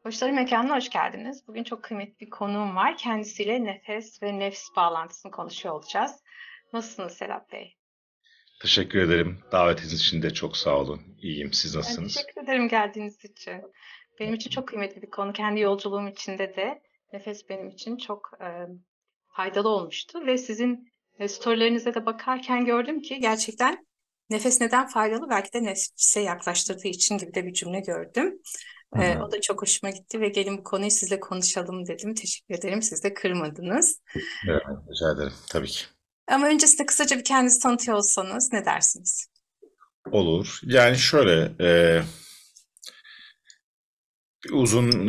Koçları Mekânı'na hoş geldiniz. Bugün çok kıymetli bir konuğum var. Kendisiyle nefes ve nefs bağlantısını konuşuyor olacağız. Nasılsınız Serap Bey? Teşekkür ederim. Davetiniz için de çok sağ olun. İyiyim. Siz Ben nasılsınız? teşekkür ederim geldiğiniz için. Benim için çok kıymetli bir konu. Kendi yolculuğum içinde de nefes benim için çok faydalı olmuştu. Ve sizin storylerinize de bakarken gördüm ki gerçekten nefes neden faydalı? Belki de nefse yaklaştırdığı için gibi de bir cümle gördüm. Hı hı. O da çok hoşuma gitti ve gelin bu konuyu sizle konuşalım dedim. Teşekkür ederim. Siz de kırmadınız. Evet, rica ederim. Tabii ki. Ama öncesinde kısaca bir kendinizi tanıtıyor olsanız ne dersiniz? Olur. Yani şöyle, uzun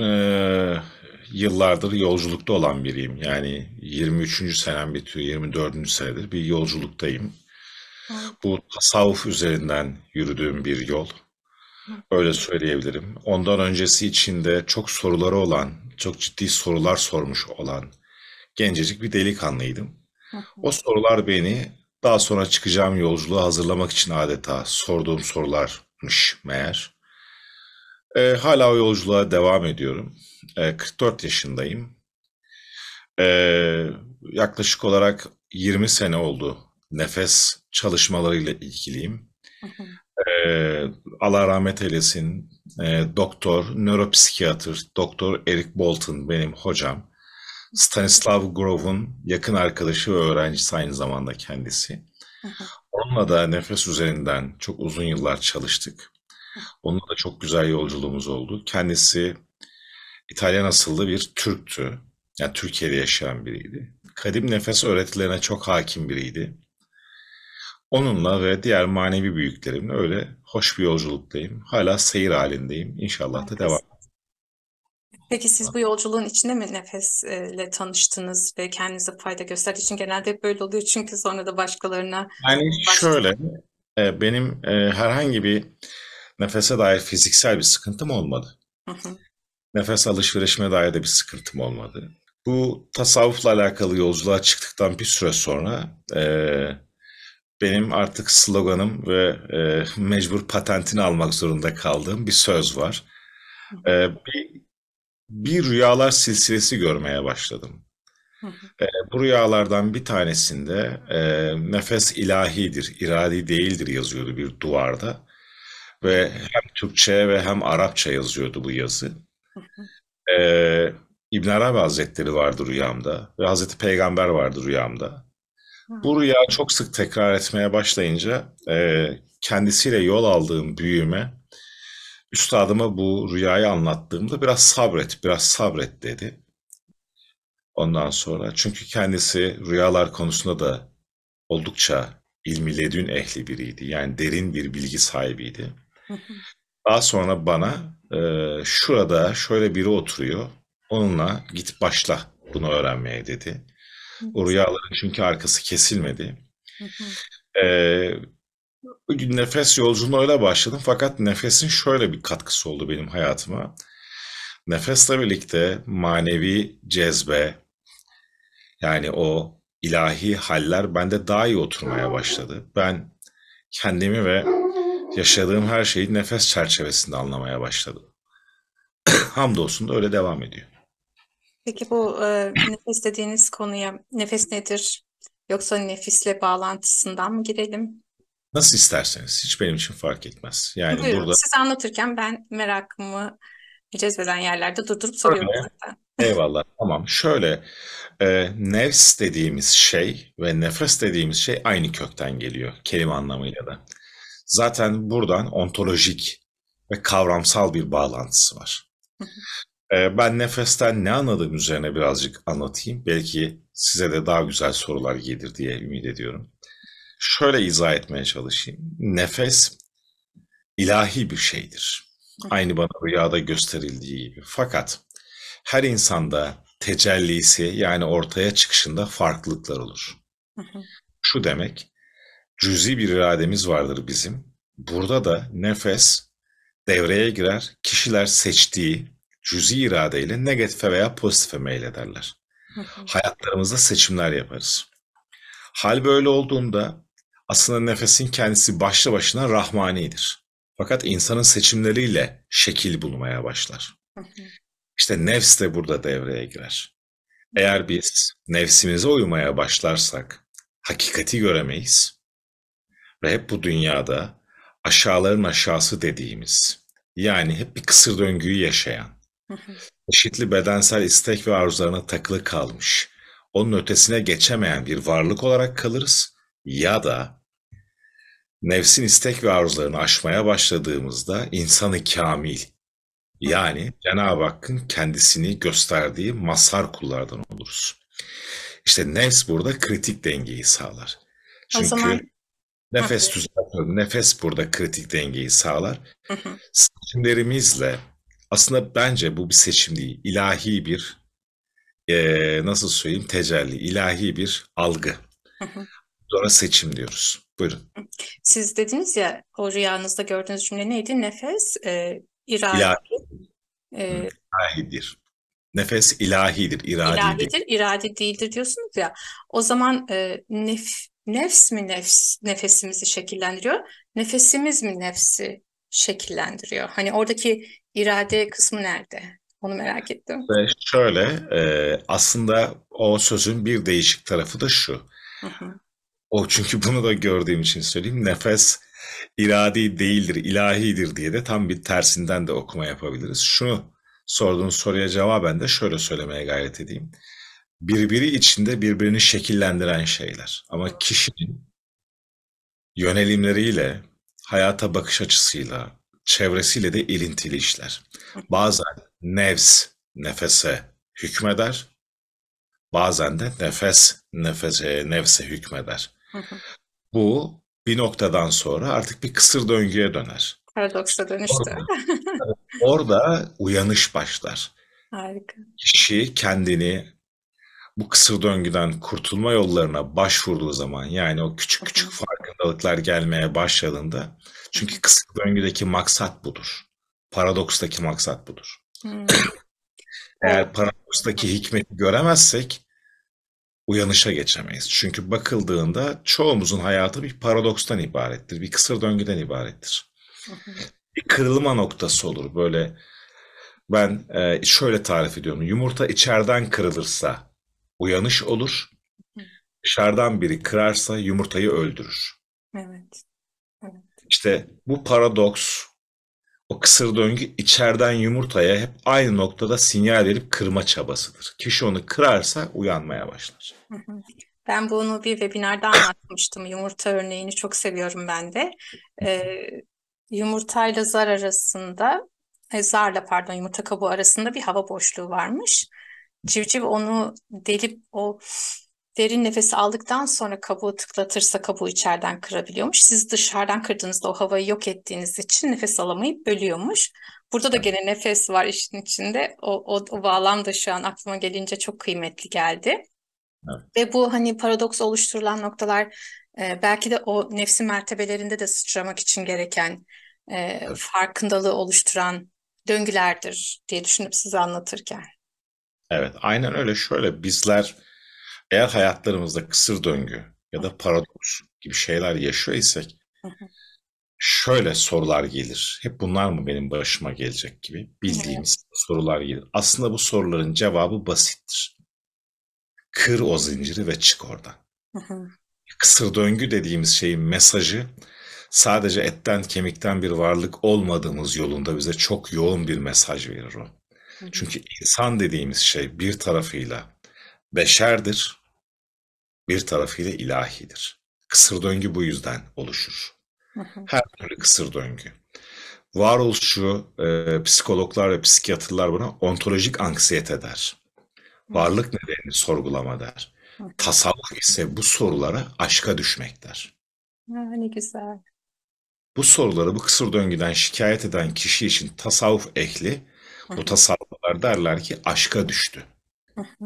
yıllardır yolculukta olan biriyim. Yani 23. senem bitiyor, 24. senedir bir yolculuktayım. Harika. Bu tasavvuf üzerinden yürüdüğüm bir yol. Öyle söyleyebilirim. Ondan öncesi için de çok soruları olan, çok ciddi sorular sormuş olan gencecik bir delikanlıydım. Hı O hı. sorular beni daha sonra çıkacağım yolculuğa hazırlamak için adeta sorduğum sorularmış meğer. Hala o yolculuğa devam ediyorum. 44 yaşındayım. Yaklaşık olarak 20 sene oldu nefes çalışmalarıyla ilgiliyim. Hı hı. Ee, Allah rahmet eylesin. Doktor, nöropsikiyatr, Doktor Eric Bolton benim hocam. Stanislav Grof'un yakın arkadaşı ve öğrencisi aynı zamanda kendisi. Hı hı. Onunla da nefes üzerinden çok uzun yıllar çalıştık. Onunla da çok güzel yolculuğumuz oldu. Kendisi İtalyan asıllı bir Türktü. Yani Türkiye'de yaşayan biriydi. Kadim nefes öğretilerine çok hakim biriydi. Onunla ve diğer manevi büyüklerimle öyle hoş bir yolculuktayım. Hala seyir halindeyim. İnşallah da devam. Harikasın. Peki siz bu yolculuğun içinde mi nefesle tanıştınız ve kendinize fayda gösterdiği için genelde hep böyle oluyor çünkü sonra da başkalarına Yani başlıyor. şöyle, benim herhangi bir nefese dair fiziksel bir sıkıntım olmadı. Hı hı. Nefes alışverişime dair de bir sıkıntım olmadı. Bu tasavvufla alakalı yolculuğa çıktıktan bir süre sonra benim artık sloganım ve mecbur patentini almak zorunda kaldığım bir söz var. Hı hı. Bir rüyalar silsilesi görmeye başladım. Hı hı. Bu rüyalardan bir tanesinde nefes ilahidir, iradi değildir yazıyordu bir duvarda. Ve hem Türkçe ve hem Arapça yazıyordu bu yazı. Hı hı. Ee, İbn Arabi Hazretleri vardı rüyamda ve Hazreti Peygamber vardı rüyamda. Hı. Bu rüya çok sık tekrar etmeye başlayınca kendisiyle yol aldığım büyüğüme, üstadıma bu rüyayı anlattığımda biraz sabret, biraz sabret dedi. Ondan sonra çünkü kendisi rüyalar konusunda da oldukça ilmi ledün ehli biriydi. Yani derin bir bilgi sahibiydi. Hı hı. Daha sonra bana şurada şöyle biri oturuyor. Onunla git başla bunu öğrenmeye dedi. O rüyaların çünkü arkası kesilmedi. Hı hı. E, Nefes yolculuğuna öyle başladım. Fakat nefesin şöyle bir katkısı oldu benim hayatıma. Nefesle birlikte manevi cezbe, yani o ilahi haller bende daha iyi oturmaya başladı. Ben kendimi ve yaşadığım her şeyi nefes çerçevesinde anlamaya başladım. Hamdolsun da öyle devam ediyor. Peki bu nefes dediğiniz konuya nefes nedir? Yoksa nefisle bağlantısından mı girelim? Nasıl isterseniz, hiç benim için fark etmez. Yani Buyurun. burada Siz anlatırken ben merakımı cezbeden yerlerde durdurup soruyorum şöyle, zaten. eyvallah, tamam. Şöyle, nefs dediğimiz şey ve nefes dediğimiz şey aynı kökten geliyor, kelime anlamıyla da. Zaten buradan ontolojik ve kavramsal bir bağlantısı var. Ben nefesten ne anladığım üzerine birazcık anlatayım. Belki size de daha güzel sorular gelir diye ümit ediyorum. Şöyle izah etmeye çalışayım. Nefes ilahi bir şeydir. Aynı bana rüyada gösterildiği gibi. Fakat her insanda tecellisi, yani ortaya çıkışında farklılıklar olur. Şu demek, cüzi bir irademiz vardır bizim. Burada da nefes devreye girer. Kişiler seçtiği cüzi iradeyle negatife veya pozitife meylederler. Hayatlarımızda seçimler yaparız. Hal böyle olduğunda aslında nefesin kendisi başlı başına rahmanidir. Fakat insanın seçimleriyle şekil bulmaya başlar. İşte nefs de burada devreye girer. Hı hı. Eğer biz nefsimize uymaya başlarsak hakikati göremeyiz ve hep bu dünyada aşağıların aşağısı dediğimiz, yani hep bir kısır döngüyü yaşayan, Hı hı. çeşitli bedensel istek ve arzularına takılı kalmış, onun ötesine geçemeyen bir varlık olarak kalırız ya da nefsin istek ve arzularını aşmaya başladığımızda insanı kamil, Hı. yani Cenab-ı Hakk'ın kendisini gösterdiği mazhar kullardan oluruz. İşte nefs burada kritik dengeyi sağlar. O Çünkü zaman hı nefes düzeltiyor. Nefes burada kritik dengeyi sağlar. hı. Hı. Seçimlerimizle aslında bence bu bir seçim değil. İlahi bir nasıl söyleyeyim tecelli, ilahi bir algı. Hı hı. Sonra seçim diyoruz. Buyurun. Siz dediniz ya, o rüyanızda gördüğünüz cümle neydi? Nefes, irade, İlahi, e, ilahidir. Nefes ilahidir, iradi değil. ilahidir, irade değildir diyorsunuz ya. O zaman nefs mi nefesimizi şekillendiriyor? Nefesimiz mi nefsi şekillendiriyor? Hani oradaki irade kısmı nerede? Onu merak ettim. Ve şöyle, aslında o sözün bir değişik tarafı da şu. Hı hı. O çünkü bunu da gördüğüm için söyleyeyim. Nefes iradi değildir, ilahidir diye de tam bir tersinden de okuma yapabiliriz. Şunu sorduğun soruya cevaben de şöyle söylemeye gayret edeyim. Birbiri içinde birbirini şekillendiren şeyler. Ama kişinin yönelimleriyle, hayata bakış açısıyla, çevresiyle de ilintili işler. Bazen nefese hükmeder, bazen de nefse hükmeder. Hı hı. Bu bir noktadan sonra artık bir kısır döngüye döner. Paradoksa dönüştü. Orada, orada uyanış başlar. Harika. Kişi kendini bu kısır döngüden kurtulma yollarına başvurduğu zaman, yani o küçük Hı küçük hı. farkındalıklar gelmeye başladığında, Hı çünkü kısır döngüdeki maksat budur. Paradokstaki maksat budur. hı. Hı. O Eğer paradokstaki hikmeti göremezsek uyanışa geçemeyiz. Çünkü bakıldığında çoğumuzun hayatı bir paradokstan ibarettir, bir kısır döngüden ibarettir. hı hı. Bir kırılma noktası olur. Böyle ben şöyle tarif ediyorum. Yumurta içeriden kırılırsa uyanış olur. Hı. Dışarıdan biri kırarsa yumurtayı öldürür. Evet. Evet. İşte bu paradoks, o kısır döngü içeriden yumurtaya hep aynı noktada sinyal verip kırma çabasıdır. Kişi onu kırarsa uyanmaya başlar. Hı hı. Ben bunu bir webinarda anlatmıştım. Yumurta örneğini çok seviyorum ben de. Ee, Yumurtayla zar arasında, zarla pardon, yumurta kabuğu arasında bir hava boşluğu varmış. Civciv onu delip o derin nefesi aldıktan sonra kabuğu tıklatırsa kabuğu içeriden kırabiliyormuş. Siz dışarıdan kırdığınızda o havayı yok ettiğiniz için nefes alamayıp ölüyormuş. Burada da gene nefes var işin içinde. O bağlam da şu an aklıma gelince çok kıymetli geldi. Evet, Ve bu hani paradoks oluşturulan noktalar belki de o nefsi mertebelerinde de sıçramak için gereken evet. farkındalığı oluşturan döngülerdir diye düşünüp size anlatırken. Evet, aynen öyle. Şöyle bizler eğer hayatlarımızda kısır döngü ya da paradoks gibi şeyler yaşıyor isek Hı hı. şöyle sorular gelir. Hep bunlar mı benim başıma gelecek gibi Evet. bildiğimiz sorular gelir. Aslında bu soruların cevabı basittir. Kır o zinciri ve çık oradan. Hı hı. Kısır döngü dediğimiz şeyin mesajı sadece etten kemikten bir varlık olmadığımız yolunda bize çok yoğun bir mesaj verir o. Hı hı. Çünkü insan dediğimiz şey bir tarafıyla beşerdir, bir tarafıyla ilahidir. Kısır döngü bu yüzden oluşur. Hı hı. Her türlü kısır döngü. Varoluşçu psikologlar ve psikiyatrlar buna ontolojik anksiyete der. Varlık nedenini sorgulama der. Hı hı. Tasavvuf ise bu sorulara aşka düşmek der. Ne güzel. Bu soruları bu kısır döngüden şikayet eden kişi için tasavvuf ehli, Hı bu hı. tasavvuflar derler ki aşka düştü. Hı hı.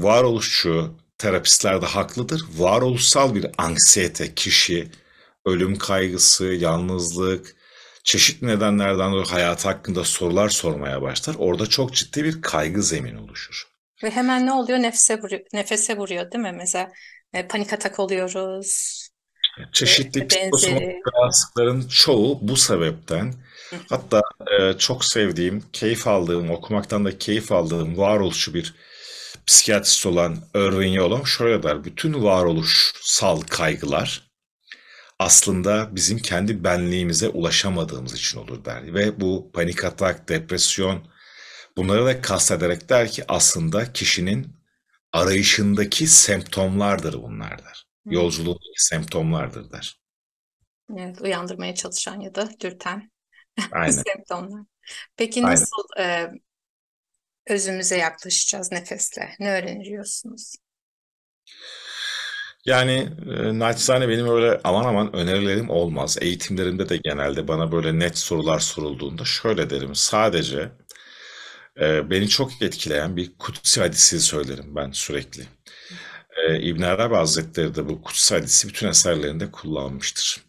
Varoluşçu terapistler de haklıdır. Varoluşsal bir anksiyete, kişi ölüm kaygısı, yalnızlık, çeşitli nedenlerden dolayı hayat hakkında sorular sormaya başlar. Orada çok ciddi bir kaygı zemini oluşur. Ve hemen ne oluyor? Nefese vuruyor, değil mi? Mesela panik atak oluyoruz. Çeşitli psikosomatik Benzeri. rahatsızlıkların çoğu bu sebepten Hı hı. Hatta çok sevdiğim, keyif aldığım, okumaktan da keyif aldığım varoluşçu bir psikiyatrist olan Irving Yalom şöyle der. Bütün varoluşsal kaygılar aslında bizim kendi benliğimize ulaşamadığımız için olur der. Ve bu panik atak, depresyon bunları da kastederek der ki aslında kişinin arayışındaki semptomlardır bunlar der. Hı. Yolculuğundaki semptomlardır der. Evet, uyandırmaya çalışan ya da dürten Aynen, semptomlar. Peki aynen. nasıl özümüze yaklaşacağız nefesle? Ne öğreniyorsunuz? Yani naçizane benim öyle aman aman önerilerim olmaz. Eğitimlerimde de genelde bana böyle net sorular sorulduğunda şöyle derim. Sadece beni çok etkileyen bir kutsi hadisi söylerim ben sürekli. İbn Arabi Hazretleri de bu kutsi hadisi bütün eserlerinde kullanmıştır.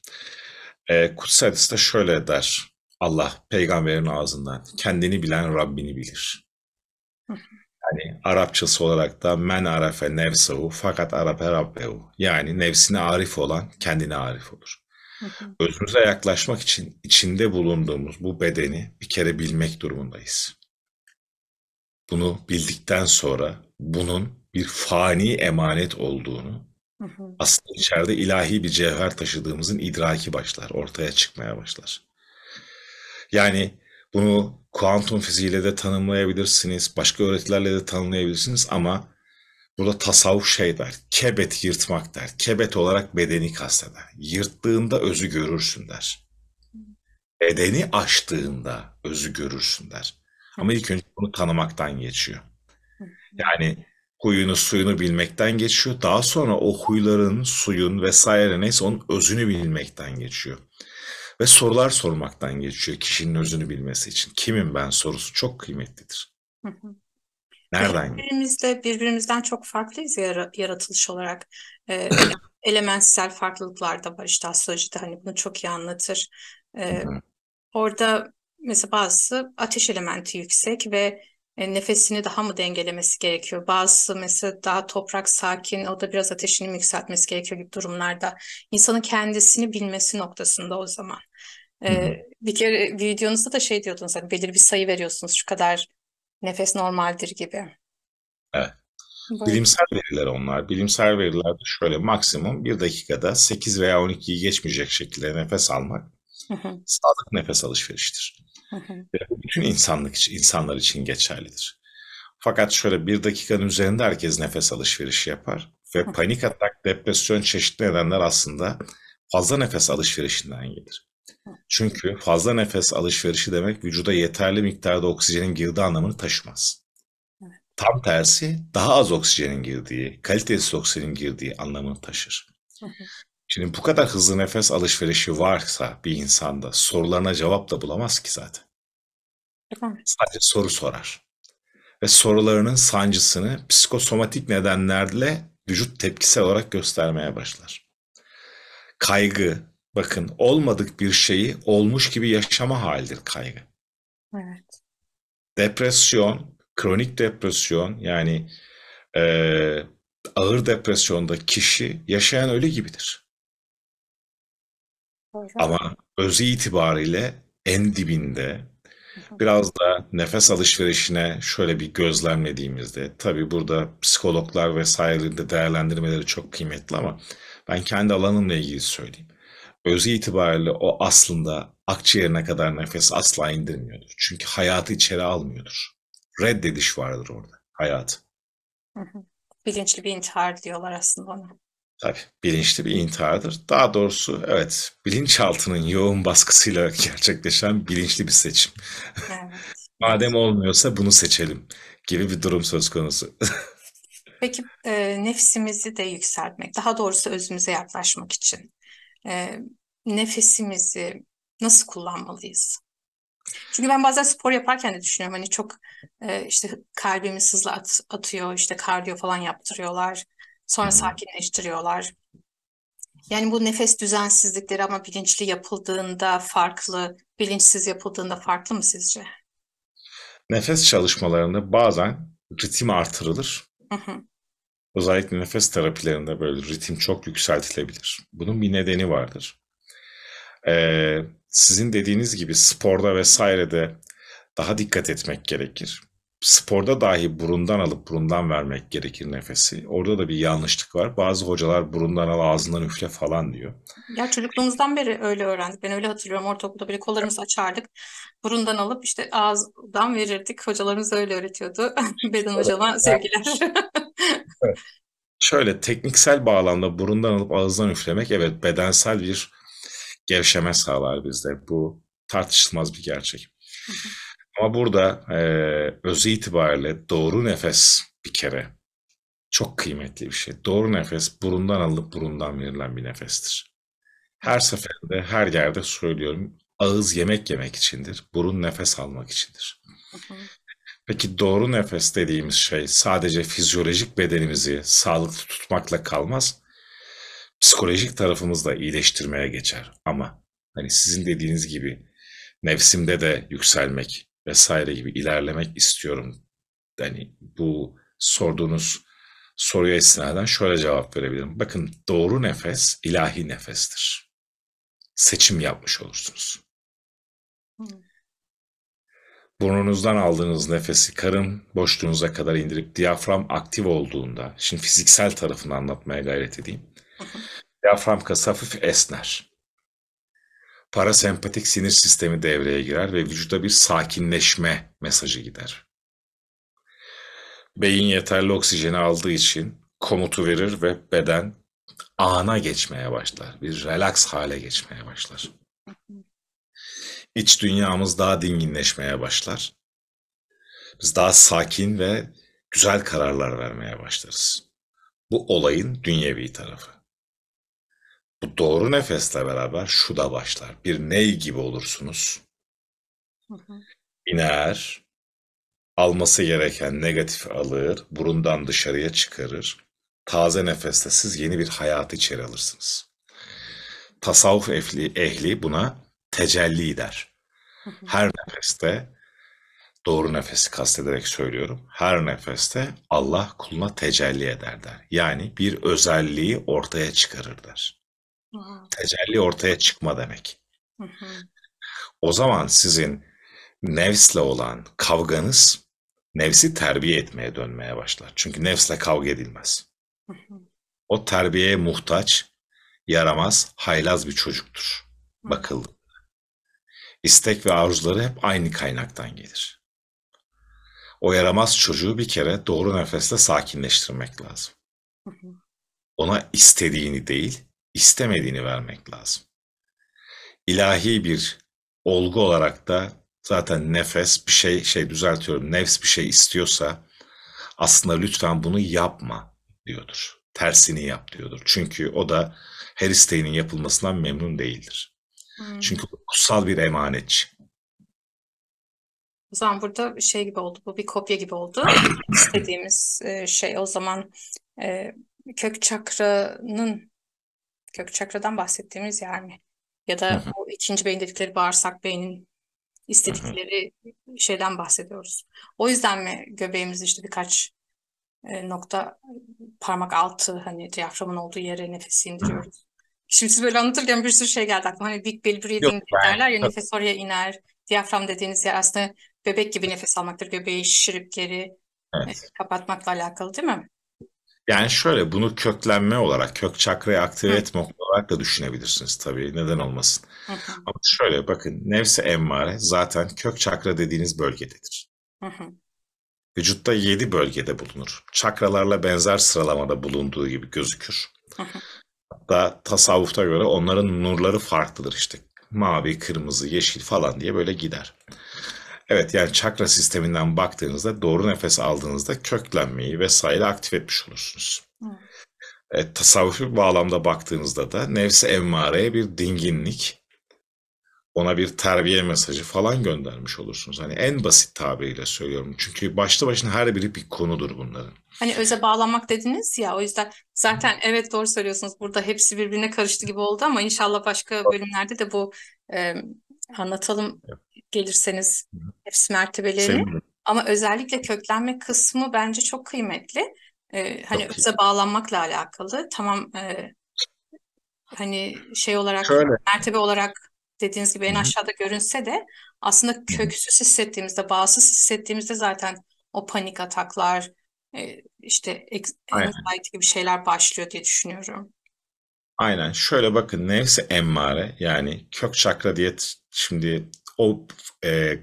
Kutsi hadiste şöyle der. Allah peygamberin ağzından kendini bilen Rabbini bilir. Hı Yani Arapçası olarak da men arafe nefsehu fakat arafe rabbehu. Yani nefsine arif olan kendine arif olur. hı. Hı. Özümüze yaklaşmak için içinde bulunduğumuz bu bedeni bir kere bilmek durumundayız. Bunu bildikten sonra bunun bir fani emanet olduğunu, Hı hı. aslında içeride ilahi bir cevher taşıdığımızın idraki başlar, ortaya çıkmaya başlar. Yani bunu kuantum fiziğiyle de tanımlayabilirsiniz, başka öğretilerle de tanımlayabilirsiniz ama burada tasavvuf şey der, kebet yırtmak der. Kebet olarak bedeni kasteder. Yırttığında özü görürsün der. Bedeni aştığında özü görürsün der. Hı Ama ilk önce bunu tanımaktan geçiyor. hı. Yani huyunu suyunu bilmekten geçiyor. Daha sonra o huyların, suyun vesaire neyse onun özünü bilmekten geçiyor. Ve sorular sormaktan geçiyor kişinin özünü bilmesi için. Kimim ben sorusu çok kıymetlidir. Hı hı. Ve her Nereden geliyor? birimizde birbirimizden çok farklıyız yaratılış olarak. Yani elementsel farklılıklar da var işte astrolojide hani bunu çok iyi anlatır. Ee, Orada mesela bazısı ateş elementi yüksek ve nefesini daha mı dengelemesi gerekiyor? Bazısı mesela daha toprak sakin, o da biraz ateşini mi yükseltmesi gerekiyor gibi durumlarda. İnsanın kendisini bilmesi noktasında o zaman. Bir kere videonuzda da şey diyordunuz hani belirli bir sayı veriyorsunuz şu kadar nefes normaldir gibi. Evet. Böyle. Bilimsel veriler onlar. Bilimsel veriler de şöyle maksimum bir dakikada 8 veya 12'yi geçmeyecek şekilde nefes almak Hı hı, sağlıklı nefes alışveriştir. hı hı, Ve bu bütün insanlar için geçerlidir. Fakat şöyle bir dakikanın üzerinde herkes nefes alışverişi yapar ve hı panik atak, depresyon çeşitli nedenler aslında fazla nefes alışverişinden gelir. hı, Çünkü fazla nefes alışverişi demek vücuda yeterli miktarda oksijenin girdiği anlamını taşımaz. evet, Tam tersi daha az oksijenin girdiği, kalitesiz oksijenin girdiği anlamını taşır. hı hı. Şimdi bu kadar hızlı nefes alışverişi varsa bir insanda sorularına cevap da bulamaz ki zaten. Değil mi? Sadece soru sorar. Ve sorularının sancısını psikosomatik nedenlerle vücut tepkisel olarak göstermeye başlar. Kaygı, bakın olmadık bir şeyi olmuş gibi yaşama halidir kaygı. Evet. Depresyon, kronik depresyon yani eee, ağır depresyonda kişi yaşayan ölü gibidir. Doğru. Ama özü itibariyle en dibinde Hı hı, biraz da nefes alışverişine şöyle bir gözlemlediğimizde, tabii burada psikologlar vesairenin de değerlendirmeleri çok kıymetli ama ben kendi alanımla ilgili söyleyeyim. Özü itibariyle o aslında akciğerine kadar nefes asla indirmiyordur. Çünkü hayatı içeri almıyordur. Reddediş vardır orada, hayat. hı hı. Bilinçli bir intihar diyorlar aslında ona. Tabii bilinçli bir intihardır. Daha doğrusu evet, bilinçaltının yoğun baskısıyla gerçekleşen bilinçli bir seçim. Evet. Madem olmuyorsa bunu seçelim gibi bir durum söz konusu. Peki nefsimizi de yükseltmek, daha doğrusu özümüze yaklaşmak için e, nefesimizi nasıl kullanmalıyız? Çünkü ben bazen spor yaparken de düşünüyorum hani çok işte kalbimiz hızlı atıyor, işte kardiyo falan yaptırıyorlar, Hı sonra hı. sakinleştiriyorlar. Yani bu nefes düzensizlikleri ama bilinçli yapıldığında farklı, bilinçsiz yapıldığında farklı mı sizce? Nefes çalışmalarında bazen ritim artırılır. Hı hı, Özellikle nefes terapilerinde böyle ritim çok yükseltilebilir. Bunun bir nedeni vardır. sizin dediğiniz gibi sporda vesairede daha dikkat etmek gerekir. Sporda dahi burundan alıp burundan vermek gerekir nefesi. Orada da bir yanlışlık var. Bazı hocalar burundan al ağzından üfle falan diyor. Ya çocukluğumuzdan beri öyle öğrendik. Ben öyle hatırlıyorum. Ortaokulda böyle kollarımızı açardık. Burundan alıp işte ağızdan verirdik. Hocalarımız öyle öğretiyordu. Beden hocama sevgiler. Evet. Şöyle tekniksel bağlamda burundan alıp ağızdan üflemek evet bedensel bir gevşeme sağlar bizde. Bu tartışılmaz bir gerçek. Ama burada özü itibariyle doğru nefes bir kere çok kıymetli bir şey. Doğru nefes burundan alınıp burundan verilen bir nefestir. Her seferinde her yerde söylüyorum. Ağız yemek yemek içindir. Burun nefes almak içindir. Peki doğru nefes dediğimiz şey sadece fizyolojik bedenimizi sağlıklı tutmakla kalmaz. Psikolojik tarafımızı da iyileştirmeye geçer. Ama hani sizin dediğiniz gibi nefsimde de yükselmek vesaire gibi ilerlemek istiyorum. Yani bu sorduğunuz soruya istinaden şöyle cevap verebilirim. Bakın doğru nefes ilahi nefestir. Seçim yapmış olursunuz. Burnunuzdan aldığınız nefesi karın boşluğunuza kadar indirip diyafram aktif olduğunda, şimdi fiziksel tarafını anlatmaya gayret edeyim. Diyafram kası hafif esner. Parasempatik sinir sistemi devreye girer ve vücuda bir sakinleşme mesajı gider. Beyin yeterli oksijeni aldığı için komutu verir ve beden ana geçmeye başlar. Bir relax hale geçmeye başlar. İç dünyamız daha dinginleşmeye başlar. Biz daha sakin ve güzel kararlar vermeye başlarız. Bu olayın dünyevi tarafı. Bu doğru nefesle beraber şu da başlar. Bir ney gibi olursunuz. İner, alması gereken negatifi alır, burundan dışarıya çıkarır. Taze nefeste siz yeni bir hayat içeri alırsınız. Tasavvuf ehli buna tecelli der. Her nefeste, doğru nefesi kastederek söylüyorum, her nefeste Allah kuluna tecelli eder der. Yani bir özelliği ortaya çıkarır der. Tecelli ortaya çıkma demek. O zaman sizin nefsle olan kavganız nefsi terbiye etmeye dönmeye başlar. Çünkü nefsle kavga edilmez. O terbiyeye muhtaç, yaramaz, haylaz bir çocuktur. Bakıldı. İstek ve arzuları hep aynı kaynaktan gelir. O yaramaz çocuğu bir kere doğru nefesle sakinleştirmek lazım. Ona istediğini değil, istemediğini vermek lazım. İlahi bir olgu olarak da zaten nefes bir şey düzeltiyorum. Nefs bir şey istiyorsa aslında lütfen bunu yapma diyordur. Tersini yap diyordur. Çünkü o da her isteğinin yapılmasından memnun değildir. Çünkü kutsal bir emanetçi. O zaman burada şey gibi oldu. Bu bir kopya gibi oldu. İstediğimiz şey o zaman e, kök çakradan bahsettiğimiz yer mi? Ya da o ikinci beyin dedikleri bağırsak beynin istedikleri şeyden bahsediyoruz. O yüzden mi göbeğimiz işte birkaç nokta parmak altı hani diyaframın olduğu yere nefesi indiriyoruz. Şimdi siz böyle anlatırken bir sürü şey geldi aklıma. Hani big belly Yok breathing ben derler ya nefes oraya iner. Diyafram dediğiniz yer aslında bebek gibi nefes almaktır. Göbeği şişirip geri evet. kapatmakla alakalı değil mi? Yani şöyle bunu köklenme olarak, kök çakrayı aktive etme olarak da düşünebilirsiniz tabii. Neden olmasın? Hı hı, Ama şöyle bakın, nefsi emmare zaten kök çakra dediğiniz bölgededir. hı hı, Vücutta 7 bölgede bulunur. Çakralarla benzer sıralamada bulunduğu gibi gözükür. hı hı, Hatta tasavvufta göre onların nurları farklıdır işte. Mavi, kırmızı, yeşil falan diye böyle gider. Evet yani çakra sisteminden baktığınızda doğru nefes aldığınızda köklenmeyi vesaire aktif etmiş olursunuz. hı. Tasavvufi bağlamda baktığınızda da nefsi emmareye bir dinginlik, ona bir terbiye mesajı falan göndermiş olursunuz. Hani en basit tabiriyle söylüyorum. Çünkü başlı başına her biri bir konudur bunların. Hani öze bağlanmak dediniz ya o yüzden zaten evet doğru söylüyorsunuz. Burada hepsi birbirine karıştı gibi oldu ama inşallah başka bölümlerde de bu e, anlatalım gelirseniz nefs mertebelerini. Sevinirim. Ama özellikle köklenme kısmı bence çok kıymetli. Hani Çok iyi. öze bağlanmakla alakalı. Tamam hani şey olarak Şöyle, mertebe olarak dediğiniz gibi Hı en hı. aşağıda görünse de aslında Hı hı. köksüz hissettiğimizde, bağımsız hissettiğimizde zaten o panik ataklar, işte Aynen. anxiety gibi şeyler başlıyor diye düşünüyorum. Aynen. Şöyle bakın, nefsi emmare, yani kök çakra diye şimdi o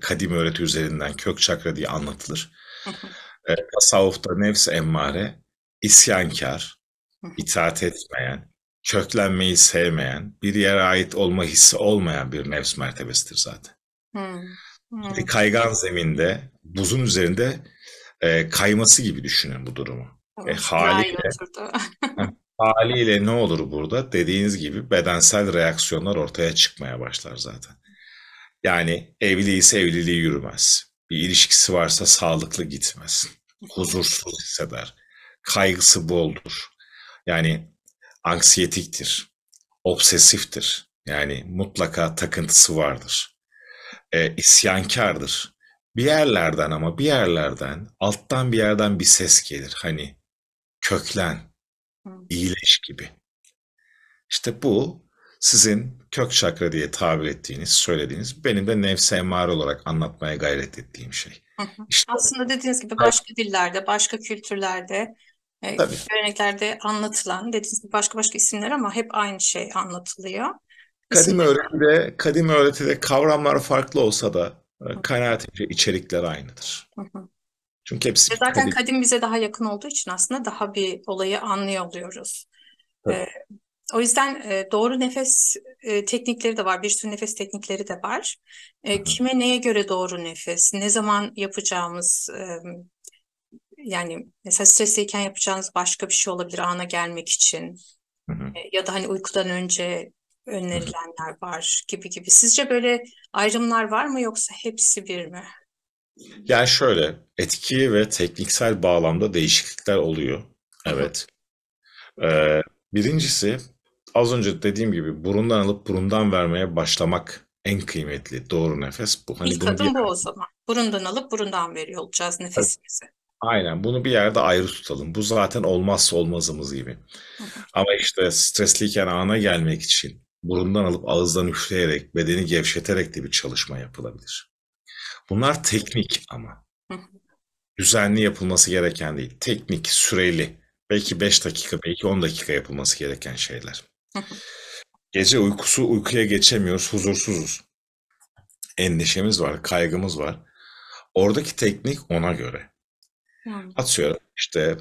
kadim öğreti üzerinden kök çakra diye anlatılır. Hı hı, Tasavvufta nefsi emmare isyankar, hı hı, itaat etmeyen, köklenmeyi sevmeyen, bir yere ait olma hissi olmayan bir nefs mertebesidir zaten. hı, Bir hı. kaygan zeminde, buzun üzerinde kayması gibi düşünün bu durumu. Tamam, şimdi daha iyi Haliyle, oturdu. haliyle ne olur burada? Dediğiniz gibi bedensel reaksiyonlar ortaya çıkmaya başlar zaten. Yani evliyse evliliği yürümez. Bir ilişkisi varsa sağlıklı gitmez. Huzursuz hisseder. Kaygısı boldur. Yani anksiyetiktir. Obsesiftir. Yani mutlaka takıntısı vardır. İsyankardır. Bir yerlerden, ama bir yerlerden, alttan bir yerden bir ses gelir. Hani köklen, Hı. iyileş gibi. İşte bu sizin kök çakra diye tabir ettiğiniz, söylediğiniz, benim de nefs emmare olarak anlatmaya gayret ettiğim şey. Hı hı. İşte Aslında dediğiniz gibi hay- başka dillerde, başka kültürlerde, tabii. göreneklerde anlatılan, dediğiniz gibi başka başka isimler ama hep aynı şey anlatılıyor. İsim. Kadim öğretide kavramlar farklı olsa da kanaatimce içerikler aynıdır. Hı hı. Çünkü hepsi Ve bir zaten kadim. kadim bize daha yakın olduğu için aslında daha bir olayı anlıyor oluyoruz. Tabii. E, O yüzden doğru nefes teknikleri de var. Bir sürü nefes teknikleri de var. Hı hı, Kime neye göre doğru nefes, ne zaman yapacağımız, yani mesela stresteyken yapacağınız başka bir şey olabilir ana gelmek için. hı hı, Ya da hani uykudan önce hı hı. önerilenler var gibi gibi. Sizce böyle ayrımlar var mı yoksa hepsi bir mi? Yani şöyle, etki ve tekniksel bağlamda değişiklikler oluyor. Hı hı. Evet. Birincisi, az önce dediğim gibi, burundan alıp burundan vermeye başlamak en kıymetli doğru nefes bu. Hani İlk bunu bir adım bu o zaman. Burundan alıp burundan veriyor olacağız yerde, nefesimizi. aynen, bunu bir yerde ayrı tutalım. Bu zaten olmazsa olmazımız gibi. Hı hı. Ama işte stresliyken ana gelmek için burundan alıp ağızdan üfleyerek, bedeni gevşeterek de bir çalışma yapılabilir. Bunlar teknik, ama Hı hı. düzenli yapılması gereken değil. Teknik, süreli. Belki 5 dakika, belki 10 dakika yapılması gereken şeyler. Hı hı. Gece uykuya geçemiyoruz, huzursuzuz. Endişemiz var, kaygımız var. Oradaki teknik ona göre. Yani. Atıyorum işte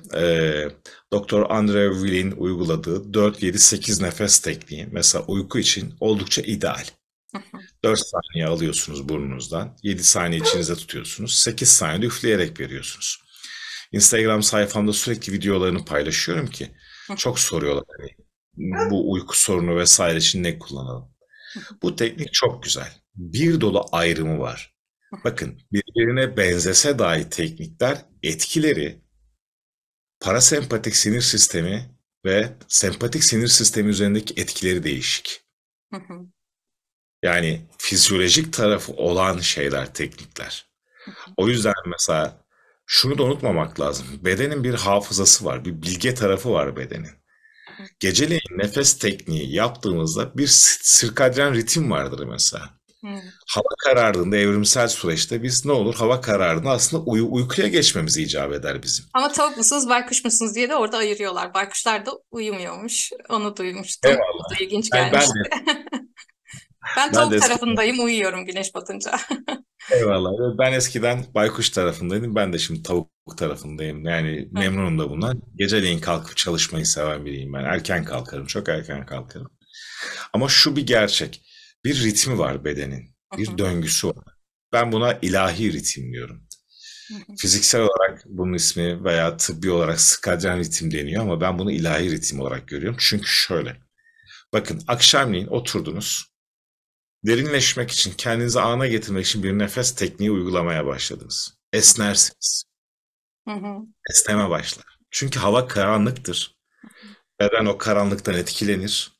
Doktor Andre Will'in uyguladığı 4-7-8 nefes tekniği mesela uyku için oldukça ideal. Hı hı. 4 saniye alıyorsunuz burnunuzdan, 7 saniye içinize tutuyorsunuz, 8 saniye üfleyerek veriyorsunuz. Instagram sayfamda sürekli videolarını paylaşıyorum ki Hı çok soruyorlar hani bu uyku sorunu vesaire için ne kullanalım. hı. Bu teknik çok güzel. Bir dolu ayrımı var. Hı Bakın, birbirine benzese dahi teknikler, etkileri parasempatik sinir sistemi ve sempatik sinir sistemi üzerindeki etkileri değişik. hı. Hı. Yani fizyolojik tarafı olan şeyler, teknikler. Hı hı. O yüzden mesela şunu da unutmamak lazım. Bedenin bir hafızası var, bir bilge tarafı var bedenin. Geceleyin nefes tekniği yaptığımızda bir sirkadyen ritim vardır mesela. Hı. Hava karardığında, evrimsel süreçte biz ne olur? Hava karardığında aslında uykuya geçmemizi icap eder bizim. Ama tavuk musunuz, baykuş musunuz diye de orada ayırıyorlar. Baykuşlar da uyumuyormuş. Onu duymuştum. O Eyvallah. da ilginç Ben gelmişti. de Ben ben de tavuk eskiden tarafındayım, uyuyorum güneş batınca. eyvallah. Ben eskiden baykuş tarafındaydım. Ben de şimdi tavuk tarafındayım. Yani Evet. memnunum da bundan. Geceleyin kalkıp çalışmayı seven biriyim ben. Erken kalkarım, çok erken kalkarım. Ama şu bir gerçek. Bir ritmi var bedenin. Hı Bir hı. döngüsü var. Ben buna ilahi ritim diyorum. Hı hı. Fiziksel olarak bunun ismi veya tıbbi olarak skadyen ritim deniyor, ama ben bunu ilahi ritim olarak görüyorum. Çünkü şöyle. Bakın, akşamleyin oturdunuz. Derinleşmek için, kendinizi ana getirmek için bir nefes tekniği uygulamaya başladınız. Esnersiniz. Hı hı. Esneme başlar. Çünkü hava karanlıktır. Beden o karanlıktan etkilenir.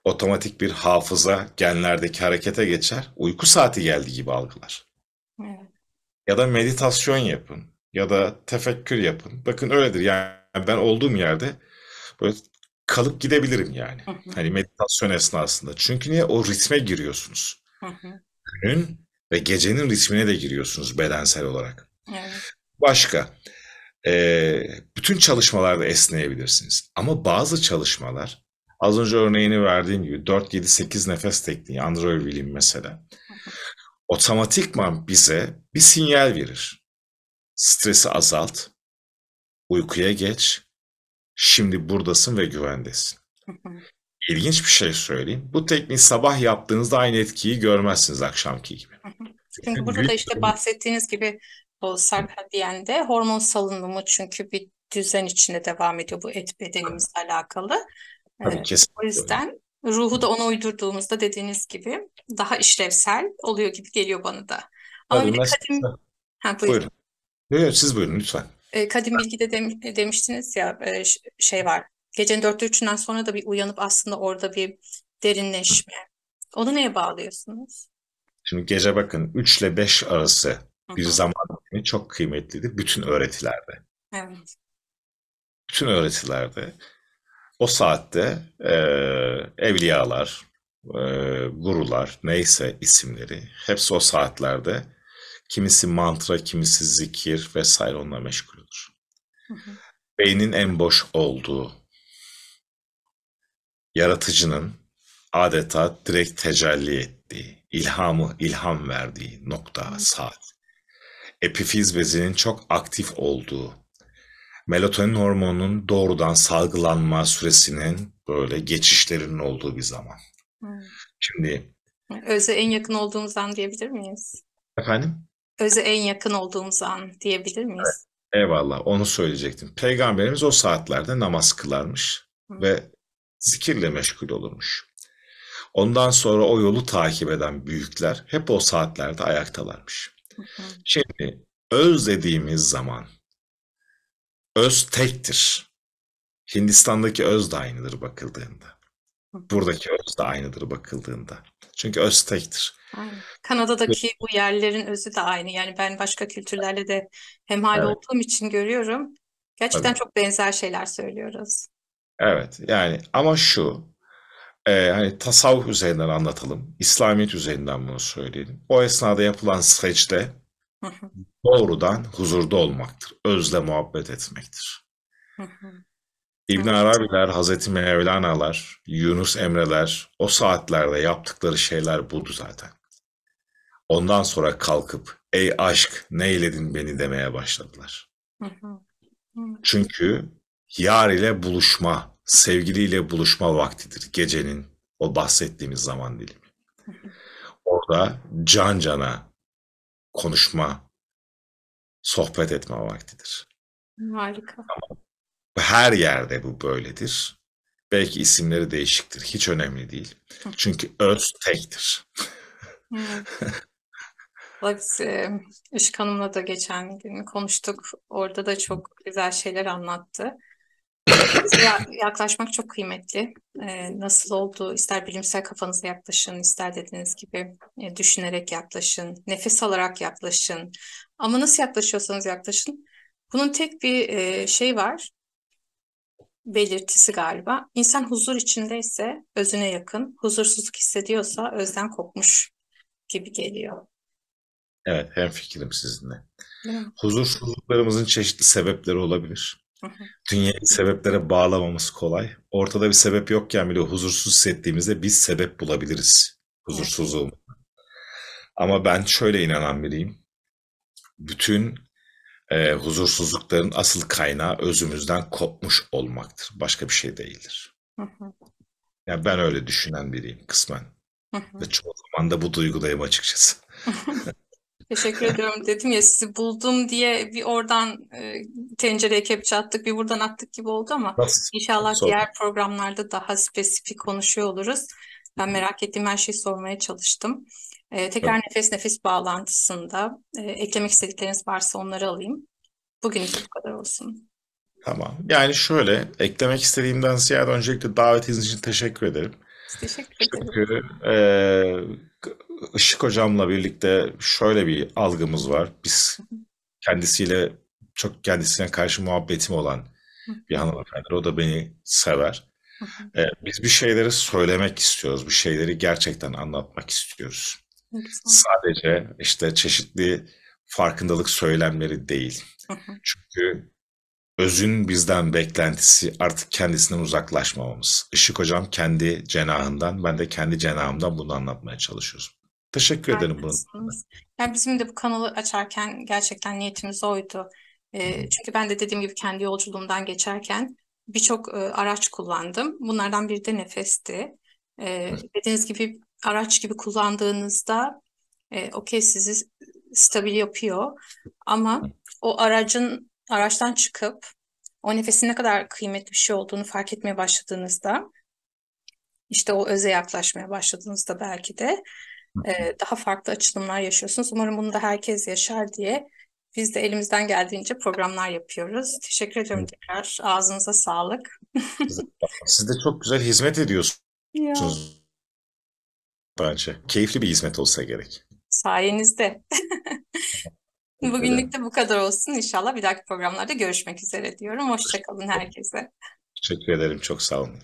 Otomatik bir hafıza genlerdeki harekete geçer. Uyku saati geldi gibi algılar. Evet. Ya da meditasyon yapın. Ya da tefekkür yapın. Bakın öyledir. Yani ben olduğum yerde böyle kalıp gidebilirim yani. Hı hı. Hani meditasyon esnasında. Çünkü niye? O ritme giriyorsunuz. Hı Hı hı. Günün ve gecenin ritmine de giriyorsunuz bedensel olarak. Evet. Başka, bütün çalışmalarda esneyebilirsiniz. Ama bazı çalışmalar, az önce örneğini verdiğim gibi 4-7-8 nefes tekniği, Andrew William mesela, Hı hı. otomatikman bize bir sinyal verir. Stresi azalt, uykuya geç, şimdi buradasın ve güvendesin. Hı hı. İlginç bir şey söyleyeyim. Bu tekniği sabah yaptığınızda aynı etkiyi görmezsiniz akşamki gibi. Hı hı. Çünkü burada da Büyük işte bahsettiğiniz gibi o sarkadiyende hormon salınımı çünkü bir düzen içinde devam ediyor bu et bedenimizle alakalı. tabii O kesinlikle öyle. yüzden ruhu da ona uydurduğumuzda dediğiniz gibi daha işlevsel oluyor gibi geliyor bana da. Ama bir Tabii de kadim, mesela, ha buyurun. buyurun. Yok, yok, siz buyurun lütfen. Kadim bilgide demiştiniz ya şey var. Gecenin 4'te 3'ünden sonra da bir uyanıp aslında orada bir derinleşme. Onu neye bağlıyorsunuz? Şimdi gece bakın 3 ile 5 arası Hı bir hı. zaman dilimi çok kıymetlidir bütün öğretilerde. Evet. Bütün öğretilerde o saatte evliyalar, gurular neyse isimleri hepsi o saatlerde kimisi mantra, kimisi zikir vesaire onunla meşgul olur. Hı hı. Beynin en boş olduğu, yaratıcının adeta direkt tecelli ettiği, ilham verdiği nokta, saat. Epifiz bezinin çok aktif olduğu, melatonin hormonunun doğrudan salgılanma süresinin böyle geçişlerinin olduğu bir zaman. Hı. Şimdi Öz'e en yakın olduğumuz an diyebilir miyiz? efendim, Öz'e en yakın olduğumuz an diyebilir miyiz? eyvallah onu söyleyecektim. Peygamberimiz o saatlerde namaz kılarmış Hı ve zikirle meşgul olurmuş. Ondan sonra o yolu takip eden büyükler hep o saatlerde ayaktalarmış. hı. Hı Şimdi öz dediğimiz zaman öz tektir. Hindistan'daki öz de aynıdır bakıldığında. hı. Buradaki öz de aynıdır bakıldığında. Çünkü öz tektir. Aynen. Kanada'daki bu yerlerin özü de aynı. Yani ben başka kültürlerle de hemhal Evet, olduğum için görüyorum. Gerçekten tabii. çok benzer şeyler söylüyoruz. Evet, yani ama şu, hani tasavvuf üzerinden anlatalım, İslamiyet üzerinden bunu söyleyelim. O esnada yapılan secde Hı hı. doğrudan huzurda olmaktır. Özle muhabbet etmektir. Hı hı. İbn Evet. Arabiler, Hazreti Mevlana'lar, Yunus Emre'ler o saatlerde yaptıkları şeyler buydu zaten. Ondan sonra kalkıp ey aşk ne eyledin beni demeye başladılar. Hı hı. Hı Çünkü yar ile buluşma, sevgiliyle buluşma vaktidir gecenin o bahsettiğimiz zaman dilimi. hı. Hı. Orada can cana konuşma, sohbet etme vaktidir. Harika. Her yerde bu böyledir. Belki isimleri değişiktir, hiç önemli değil. Hı Çünkü öz tektir. hı. Biz Işık Hanım'la da geçen gün konuştuk. Orada da çok güzel şeyler anlattı. Nefese yaklaşmak çok kıymetli. Nasıl olduğu ister bilimsel kafanıza yaklaşın, ister dediğiniz gibi düşünerek yaklaşın, nefes alarak yaklaşın. Ama nasıl yaklaşıyorsanız yaklaşın. Bunun tek bir şey var, belirtisi galiba. İnsan huzur içindeyse özüne yakın, huzursuzluk hissediyorsa özden kopmuş gibi geliyor. Evet, hemfikirim sizinle. Değil mi? Huzursuzluklarımızın çeşitli sebepleri olabilir. Hı hı. Dünyayı sebeplere bağlamamız kolay. Ortada bir sebep yokken bile huzursuz hissettiğimizde biz sebep bulabiliriz Evet. huzursuzluğum. Ama ben şöyle inanan biriyim. Bütün huzursuzlukların asıl kaynağı özümüzden kopmuş olmaktır. Başka bir şey değildir. Hı hı. Yani ben öyle düşünen biriyim kısmen. Hı Ve hı. çoğu zaman da bu duygudayım açıkçası. Teşekkür ediyorum. Dedim ya sizi buldum diye bir oradan tencereye kepçe attık, bir buradan attık gibi oldu ama Nasıl? inşallah Sor. diğer programlarda daha spesifik konuşuyor oluruz. Ben merak ettiğim her şeyi sormaya çalıştım. Tekrar Tabii. nefes nefes bağlantısında eklemek istedikleriniz varsa onları alayım. Bugünlük bu kadar olsun. Tamam. Yani şöyle eklemek istediğimden ziyade öncelikle davetiniz için teşekkür ederim. Teşekkür ederim. Çünkü Işık hocamla birlikte şöyle bir algımız var. Biz kendisiyle çok kendisine karşı muhabbetim olan Hı bir hı. hanımefendi. O da beni sever. Hı hı. Biz bir şeyleri söylemek istiyoruz. Bir şeyleri gerçekten anlatmak istiyoruz. Ne güzel. Sadece işte çeşitli farkındalık söylemleri değil. Hı hı. Çünkü özün bizden beklentisi artık kendisinden uzaklaşmamamız. Işık hocam kendi cenahından, ben de kendi cenahımdan bunu anlatmaya çalışıyoruz. Teşekkür ederim bunun için de. Harikasınız. Yani bizim de bu kanalı açarken gerçekten niyetimiz oydu. Hı hı, Çünkü ben de dediğim gibi kendi yolculuğumdan geçerken birçok araç kullandım. Bunlardan biri de nefesti. hı Dediğiniz gibi araç gibi kullandığınızda okey sizi stabil yapıyor. Ama o araçtan çıkıp o nefesin ne kadar kıymetli bir şey olduğunu fark etmeye başladığınızda işte o öze yaklaşmaya başladığınızda belki de daha farklı açılımlar yaşıyorsunuz. Umarım bunu da herkes yaşar diye biz de elimizden geldiğince programlar yapıyoruz. Teşekkür ediyorum hı. tekrar. Ağzınıza sağlık. Siz de çok güzel hizmet Ya. ediyorsunuz bence. Keyifli bir hizmet olsa gerek. Sayenizde. Teşekkür Bugünlük ederim. de bu kadar olsun. İnşallah bir dahaki programlarda görüşmek üzere diyorum. Hoşça kalın herkese. Teşekkür ederim. Çok sağ olun.